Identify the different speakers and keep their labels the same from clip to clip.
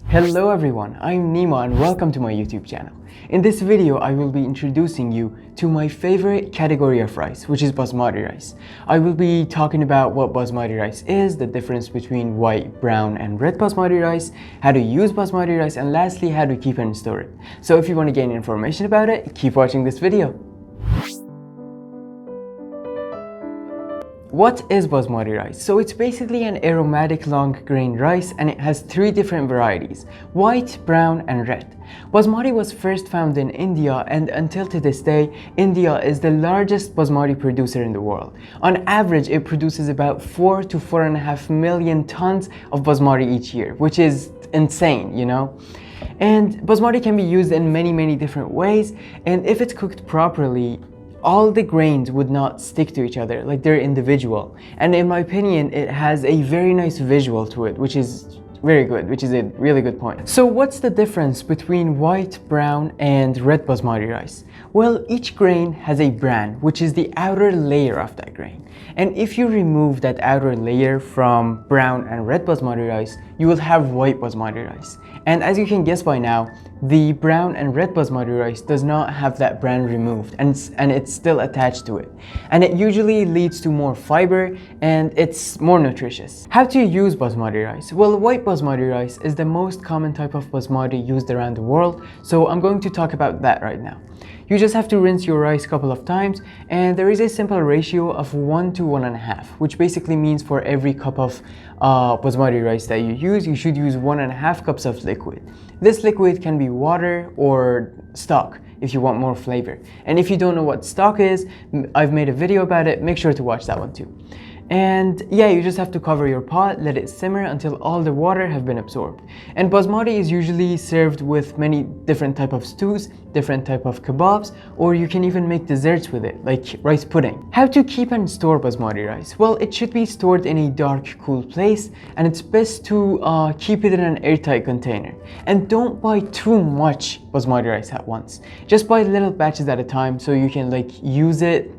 Speaker 1: Hello everyone, I'm Nima and welcome to my YouTube channel. In this video, I will be introducing you to my favorite category of rice, which is basmati rice. I will be talking about what basmati rice is, the difference between white, brown and red basmati rice, how to use basmati rice, and lastly, how to keep and store it. So if you want to gain information about it, keep watching this video. What is basmati rice? So it's basically an aromatic long grain rice and it has three different varieties: white, brown and red. Basmati was first found in India, and until to this day, India is the largest basmati producer in the world. On average, it produces about 4 to 4.5 million tons of basmati each year, which is insane, you know? And basmati can be used in many different ways, and if it's cooked properly, all the grains would not stick to each other, like they're individual. And in my opinion, it has a very nice visual to it, which is very good, which is a really good point. So what's the difference between white, brown and red basmati rice? Well, each grain has a bran, which is the outer layer of that grain. And if you remove that outer layer from brown and red basmati rice, you will have white basmati rice. And as you can guess by now, the brown and red basmati rice does not have that bran removed, and it's still attached to it. And it usually leads to more fiber and it's more nutritious. How to use basmati rice? Well, white basmati rice is the most common type of basmati used around the world, so I'm going to talk about that right now. You just have to rinse your rice a couple of times, and there is a simple ratio of 1 to 1.5, which basically means for every cup of basmati rice that you use, you should use 1.5 cups of liquid. This liquid can be water or stock if you want more flavor. And if you don't know what stock is, I've made a video about it, make sure to watch that one too. And yeah, you just have to cover your pot, let it simmer until all the water have been absorbed. And basmati is usually served with many different type of stews, different type of kebabs, or you can even make desserts with it, like rice pudding. How to keep and store basmati rice? Well, it should be stored in a dark, cool place, and it's best to keep it in an airtight container. And don't buy too much basmati rice at once. Just buy little batches at a time so you can use it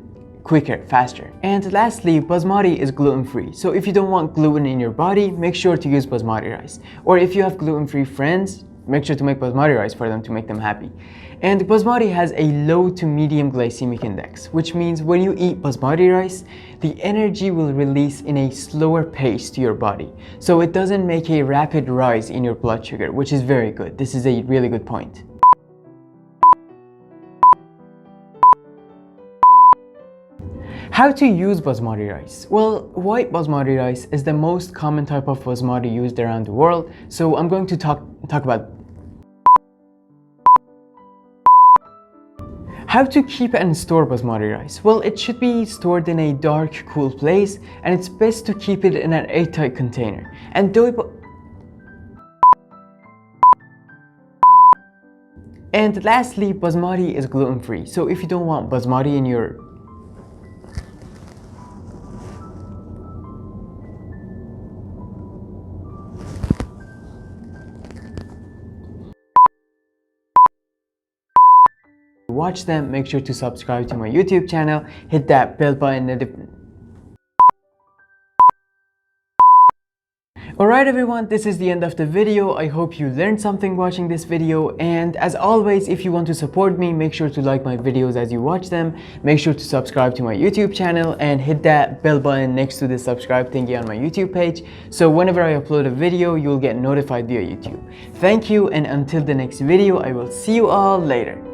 Speaker 1: quicker, faster. And lastly, basmati is gluten-free. So if you don't want gluten in your body, make sure to use basmati rice. Or if you have gluten-free friends, make sure to make basmati rice for them to make them happy. And basmati has a low to medium glycemic index, which means when you eat basmati rice, the energy will release in a slower pace to your body. So it doesn't make a rapid rise in your blood sugar, which is very good. This is a really good point. How to use basmati rice? Well, white basmati rice is the most common type of basmati used around the world, so I'm going to talk about how to keep and store basmati rice. Well, it should be stored in a dark, cool place, and it's best to keep it in an airtight container. And lastly, basmati is gluten-free. So if you don't want basmati in your watch them, make sure to subscribe to my YouTube channel, hit that bell button. Alright everyone, this is the end of the video. I hope you learned something watching this video, and as always, if you want to support me, make sure to like my videos as you watch them, make sure to subscribe to my YouTube channel and hit that bell button next to the subscribe thingy on my YouTube page, so whenever I upload a video, you'll get notified via YouTube. Thank you, and until the next video, I will see you all later.